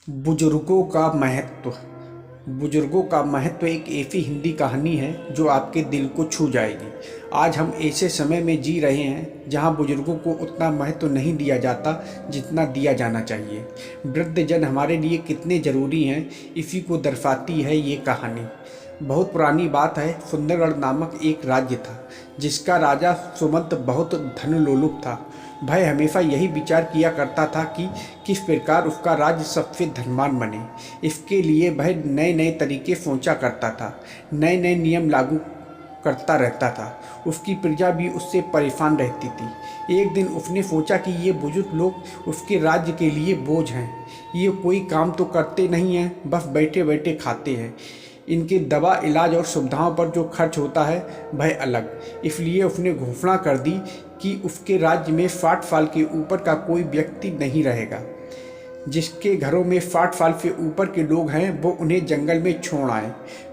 बुजुर्गों का महत्व। बुजुर्गों का महत्व एक ऐसी हिंदी कहानी है जो आपके दिल को छू जाएगी। आज हम ऐसे समय में जी रहे हैं जहां बुजुर्गों को उतना महत्व नहीं दिया जाता जितना दिया जाना चाहिए। वृद्धजन हमारे लिए कितने ज़रूरी हैं, इसी को दर्शाती है ये कहानी। बहुत पुरानी बात है। सुंदरगढ़ नामक एक राज्य था जिसका राजा सुमंत बहुत धनलोलुप था। वह हमेशा यही विचार किया करता था कि किस प्रकार उसका राज्य सबसे धनवान बने। इसके लिए वह नए नए तरीके सोचा करता था, नए नए नियम लागू करता रहता था। उसकी प्रजा भी उससे परेशान रहती थी। एक दिन उसने सोचा कि ये बुजुर्ग लोग उसके राज्य के लिए बोझ हैं। ये कोई काम तो करते नहीं हैं, बस बैठे बैठे खाते हैं। इनके दवा, इलाज और सुविधाओं पर जो खर्च होता है वह अलग। इसलिए उसने घोषणा कर दी कि उसके राज्य में 60 साल के ऊपर का कोई व्यक्ति नहीं रहेगा। जिसके घरों में 60 साल से ऊपर के लोग हैं वो उन्हें जंगल में छोड़ आए।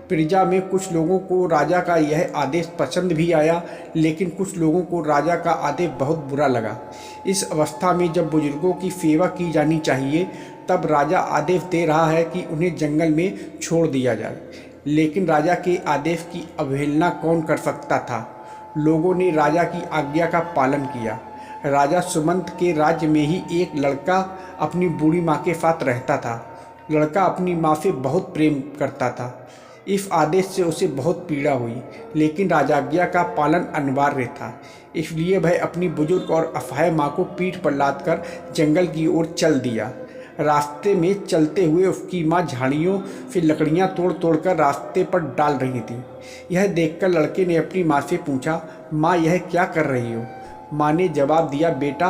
प्रजा में कुछ लोगों को राजा का यह आदेश पसंद भी आया, लेकिन कुछ लोगों को राजा का आदेश बहुत बुरा लगा। इस अवस्था में जब बुजुर्गों की सेवा की जानी चाहिए, तब राजा आदेश दे रहा है कि उन्हें जंगल में छोड़ दिया जाए। लेकिन राजा के आदेश की अवहेलना कौन कर सकता था। लोगों ने राजा की आज्ञा का पालन किया। राजा सुमंत के राज्य में ही एक लड़का अपनी बूढ़ी माँ के साथ रहता था। लड़का अपनी माँ से बहुत प्रेम करता था। इस आदेश से उसे बहुत पीड़ा हुई, लेकिन राजाज्ञा का पालन अनिवार्य था। इसलिए वह अपनी बुजुर्ग और असहाय माँ को पीठ पर लादकर जंगल की ओर चल दिया। रास्ते में चलते हुए उसकी माँ झाड़ियों से लकड़ियाँ तोड़ तोड़कर रास्ते पर डाल रही थी। यह देखकर लड़के ने अपनी माँ से पूछा, माँ यह क्या कर रही हो। माँ ने जवाब दिया, बेटा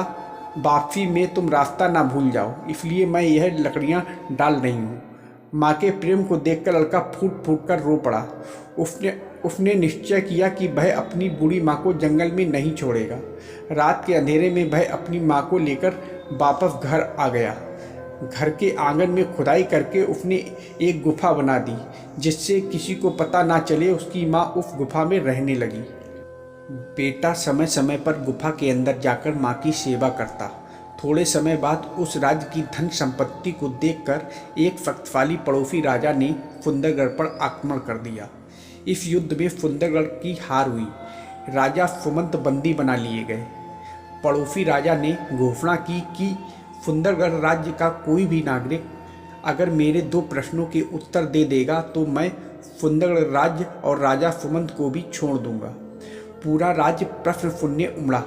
वापसी में तुम रास्ता ना भूल जाओ, इसलिए मैं यह लकड़ियाँ डाल रही हूँ। माँ के प्रेम को देखकर लड़का फूट फूट कर रो पड़ा। उसने निश्चय किया कि वह अपनी बूढ़ी माँ को जंगल में नहीं छोड़ेगा। रात के अंधेरे में वह अपनी माँ को लेकर वापस घर आ गया। घर के आंगन में खुदाई करके उसने एक गुफा बना दी, जिससे किसी को पता ना चले। उसकी माँ उस गुफा में रहने लगी। बेटा समय समय पर गुफा के अंदर जाकर माँ की सेवा करता। थोड़े समय बाद उस राज्य की धन संपत्ति को देखकर एक शक्तिशाली पड़ोसी राजा ने सुंदरगढ़ पर आक्रमण कर दिया। इस युद्ध में सुंदरगढ़ की हार हुई। राजा सुमंत बंदी बना लिए गए। पड़ोसी राजा ने घोषणा की कि सुंदरगढ़ राज्य का कोई भी नागरिक अगर मेरे 2 प्रश्नों के उत्तर दे देगा तो मैं सुंदरगढ़ राज्य और राजा सुमंत को भी छोड़ दूंगा। पूरा राज्य प्रश्न सुनने उमड़ा।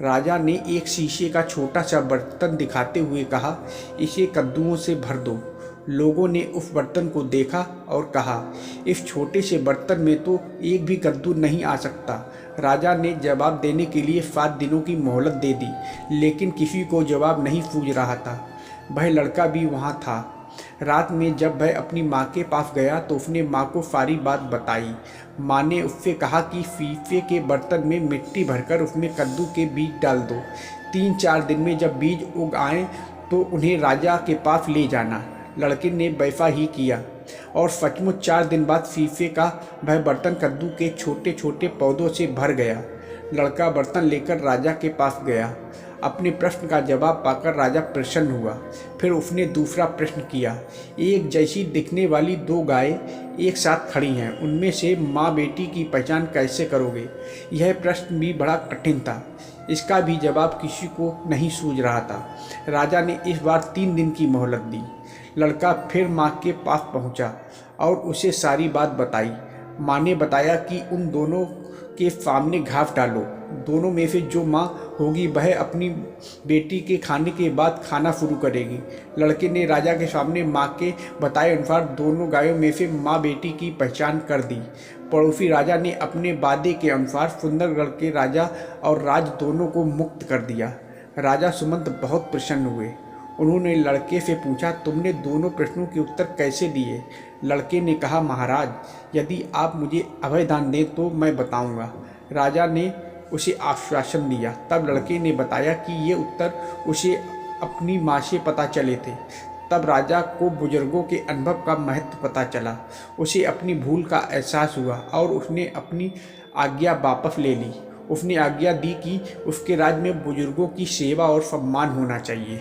राजा ने एक शीशे का छोटा सा बर्तन दिखाते हुए कहा, इसे कद्दुओं से भर दो। लोगों ने उस बर्तन को देखा और कहा, इस छोटे से बर्तन में तो एक भी कद्दू नहीं आ सकता। राजा ने जवाब देने के लिए 7 दिनों की मोहलत दे दी, लेकिन किसी को जवाब नहीं सूझ रहा था। वह लड़का भी वहाँ था। रात में जब वह अपनी माँ के पास गया तो उसने माँ को सारी बात बताई। माँ ने उससे कहा कि शीशे के बर्तन में मिट्टी भरकर उसमें कद्दू के बीज डाल दो। 3-4 दिन में जब बीज उग आए तो उन्हें राजा के पास ले जाना। लड़के ने वैसा ही किया और सचमुच 4 दिन बाद शीशे का वह बर्तन कद्दू के छोटे छोटे पौधों से भर गया। लड़का बर्तन लेकर राजा के पास गया। अपने प्रश्न का जवाब पाकर राजा प्रसन्न हुआ। फिर उसने दूसरा प्रश्न किया, एक जैसी दिखने वाली 2 गायें एक साथ खड़ी हैं, उनमें से माँ बेटी की पहचान कैसे करोगे। यह प्रश्न भी बड़ा कठिन था। इसका भी जवाब किसी को नहीं सूझ रहा था। राजा ने इस बार 3 दिन की मोहलत दी। लड़का फिर माँ के पास पहुँचा और उसे सारी बात बताई। माँ ने बताया कि उन दोनों के सामने घास डालो। दोनों में से जो माँ होगी वह अपनी बेटी के खाने के बाद खाना शुरू करेगी। लड़के ने राजा के सामने माँ के बताए अनुसार दोनों गायों में से माँ बेटी की पहचान कर दी। पड़ोसी राजा ने अपने वादे के अनुसार सुंदरगढ़ के राजा और राज दोनों को मुक्त कर दिया। राजा सुमंत बहुत प्रसन्न हुए। उन्होंने लड़के से पूछा, तुमने दोनों प्रश्नों के उत्तर कैसे दिए। लड़के ने कहा, महाराज यदि आप मुझे अभय दान दें तो मैं बताऊंगा। राजा ने उसे आश्वासन दिया। तब लड़के ने बताया कि ये उत्तर उसे अपनी माँ से पता चले थे। तब राजा को बुजुर्गों के अनुभव का महत्व पता चला। उसे अपनी भूल का एहसास हुआ और उसने अपनी आज्ञा वापस ले ली। उसने आज्ञा दी कि उसके राज्य में बुजुर्गों की सेवा और सम्मान होना चाहिए।